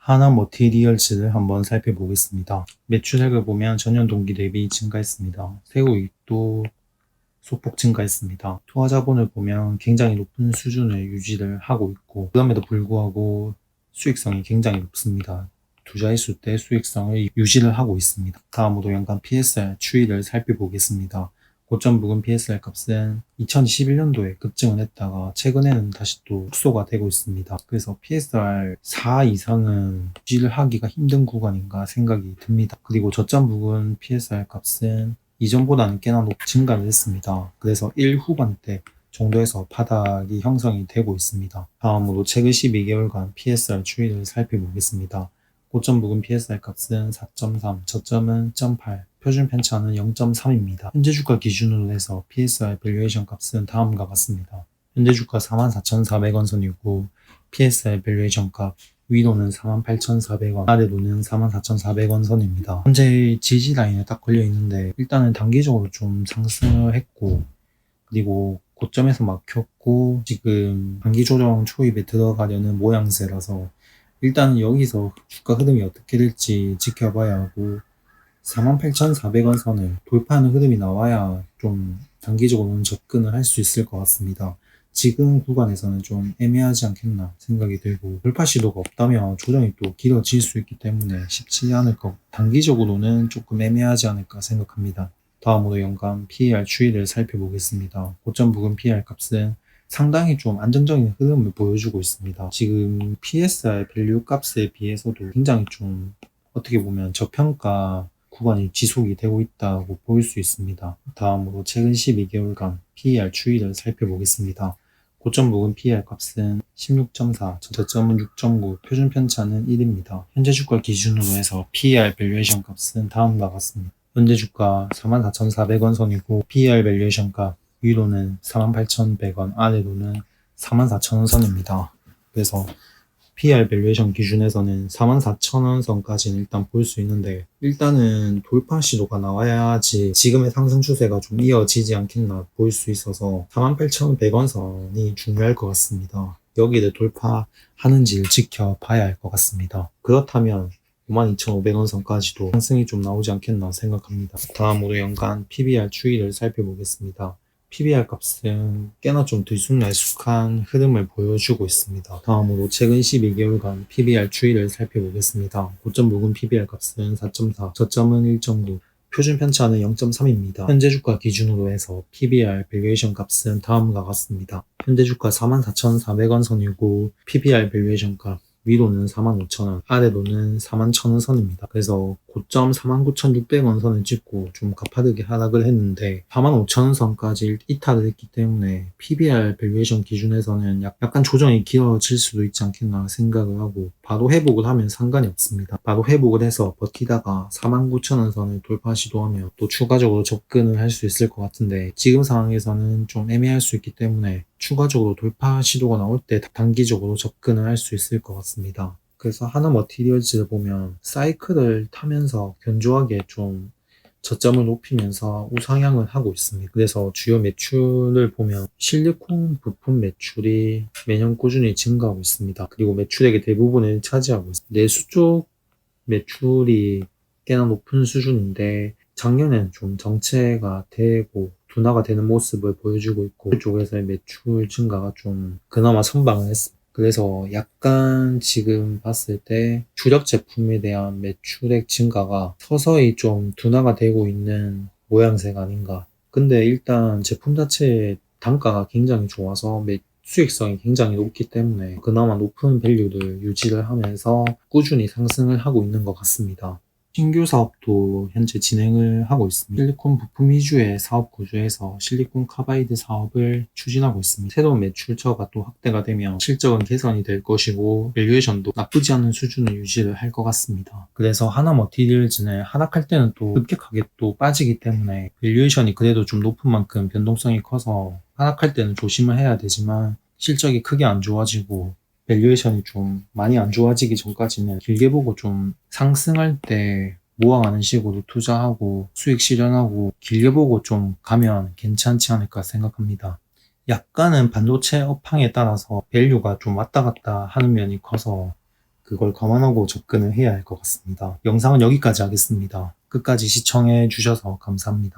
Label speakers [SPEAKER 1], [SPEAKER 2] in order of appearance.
[SPEAKER 1] 하나 머티리얼즈를 한번 살펴보겠습니다. 매출액을 보면 전년 동기 대비 증가했습니다. 세후이익도 소폭 증가했습니다. 투하 자본을 보면 굉장히 높은 수준을 유지를 하고 있고, 그럼에도 불구하고 수익성이 굉장히 높습니다. 투자했을 때 수익성을 유지를 하고 있습니다. 다음으로 연간 PSR 추이를 살펴보겠습니다. 고점 부근 PSR 값은 2021년도에 급증을 했다가 최근에는 다시 또 축소가 되고 있습니다. 그래서 PSR 4 이상은 유지를 하기가 힘든 구간인가 생각이 듭니다. 그리고 저점 부근 PSR 값은 이전보다는 꽤나 증가를 했습니다. 그래서 1 후반대 정도에서 바닥이 형성이 되고 있습니다. 다음으로 최근 12개월간 PSR 추이를 살펴보겠습니다. 고점 부근 PSR 값은 4.3, 저점은 0.8, 표준 편차는 0.3입니다. 현재 주가 기준으로 해서 PSR 밸류에이션 값은 다음과 같습니다. 현재 주가 44,400원 선이고 PSR 밸류에이션 값 위로는 48,400원, 아래로는 44,400원 선입니다. 현재 지지 라인에 딱 걸려 있는데 일단은 단기적으로 좀 상승을 했고, 그리고 고점에서 막혔고 지금 단기 조정 초입에 들어가려는 모양새라서 일단 여기서 주가 흐름이 어떻게 될지 지켜봐야 하고, 48,400원 선을 돌파하는 흐름이 나와야 좀 단기적으로는 접근을 할 수 있을 것 같습니다. 지금 구간에서는 좀 애매하지 않겠나 생각이 들고, 돌파 시도가 없다면 조정이 또 길어질 수 있기 때문에 쉽지 않을 것, 단기적으로는 조금 애매하지 않을까 생각합니다. 다음으로 연간 PER 추이를 살펴보겠습니다. 고점 부근 PER 값은 상당히 좀 안정적인 흐름을 보여주고 있습니다. 지금 PSR 밸류 값에 비해서도 굉장히 좀 어떻게 보면 저평가 구간이 지속이 되고 있다고 볼 수 있습니다. 다음으로 최근 12개월간 PER 추이를 살펴보겠습니다. 고점 부근 PER 값은 16.4, 저점은 6.9, 표준 편차는 1입니다. 현재 주가 기준으로 해서 PER 밸류에이션 값은 다음과 같습니다. 현재 주가 44,400원 선이고 PER 밸류에이션 값 위로는 48,100원, 아래로는 44,000원 선입니다. 그래서 PER 밸류에이션 기준에서는 44,000원 선까지는 일단 볼 수 있는데, 일단은 돌파 시도가 나와야지 지금의 상승 추세가 좀 이어지지 않겠나 볼 수 있어서 48,100원 선이 중요할 것 같습니다. 여기를 돌파하는지를 지켜봐야 할 것 같습니다. 그렇다면 52,500원 선까지도 상승이 좀 나오지 않겠나 생각합니다. 다음으로 연간 PBR 추이를 살펴보겠습니다. PBR 값은 꽤나 좀 들쑥날쑥한 흐름을 보여주고 있습니다. 다음으로 최근 12개월간 PBR 추이를 살펴보겠습니다. 고점 부근 PBR 값은 4.4, 저점은 1.9, 표준 편차는 0.3입니다. 현재 주가 기준으로 해서 PBR 밸류에이션 값은 다음과 같습니다. 현재 주가 44,400원 선이고 PBR 밸류에이션 값 위로는 45,000원, 아래로는 41,000원 선입니다. 그래서 고점 49,600원 선을 찍고 좀 가파르게 하락을 했는데 45,000원 선까지 이탈을 했기 때문에 PBR 밸류에이션 기준에서는 약간 조정이 길어질 수도 있지 않겠나 생각을 하고, 바로 회복을 하면 상관이 없습니다. 바로 회복을 해서 버티다가 49,000원 선을 돌파 시도하면 또 추가적으로 접근을 할 수 있을 것 같은데, 지금 상황에서는 좀 애매할 수 있기 때문에 추가적으로 돌파 시도가 나올 때 단기적으로 접근을 할 수 있을 것 같습니다. 그래서 하나 머티리얼즈를 보면 사이클을 타면서 견조하게 좀 저점을 높이면서 우상향을 하고 있습니다. 그래서 주요 매출을 보면 실리콘 부품 매출이 매년 꾸준히 증가하고 있습니다. 그리고 매출액의 대부분을 차지하고 있습니다. 내수 쪽 매출이 꽤나 높은 수준인데 작년엔 좀 정체가 되고 둔화가 되는 모습을 보여주고 있고, 그쪽에서의 매출 증가가 좀 그나마 선방을 했습니다. 그래서 약간 지금 봤을 때 주력 제품에 대한 매출액 증가가 서서히 좀 둔화가 되고 있는 모양새가 아닌가. 근데 일단 제품 자체의 단가가 굉장히 좋아서 수익성이 굉장히 높기 때문에 그나마 높은 밸류를 유지를 하면서 꾸준히 상승을 하고 있는 것 같습니다. 신규 사업도 현재 진행을 하고 있습니다. 실리콘 부품 위주의 사업 구조에서 실리콘 카바이드 사업을 추진하고 있습니다. 새로운 매출처가 또 확대가 되면 실적은 개선이 될 것이고 밸류에이션도 나쁘지 않은 수준을 유지를 할 것 같습니다. 그래서 하나 머티리얼즈는 하락할 때는 또 급격하게 또 빠지기 때문에 밸류에이션이 그래도 좀 높은 만큼 변동성이 커서 하락할 때는 조심을 해야 되지만, 실적이 크게 안 좋아지고 밸류에이션이 좀 많이 안 좋아지기 전까지는 길게 보고 좀 상승할 때 모아가는 식으로 투자하고 수익 실현하고 길게 보고 좀 가면 괜찮지 않을까 생각합니다. 약간은 반도체 업황에 따라서 밸류가 좀 왔다 갔다 하는 면이 커서 그걸 감안하고 접근을 해야 할 것 같습니다. 영상은 여기까지 하겠습니다. 끝까지 시청해 주셔서 감사합니다.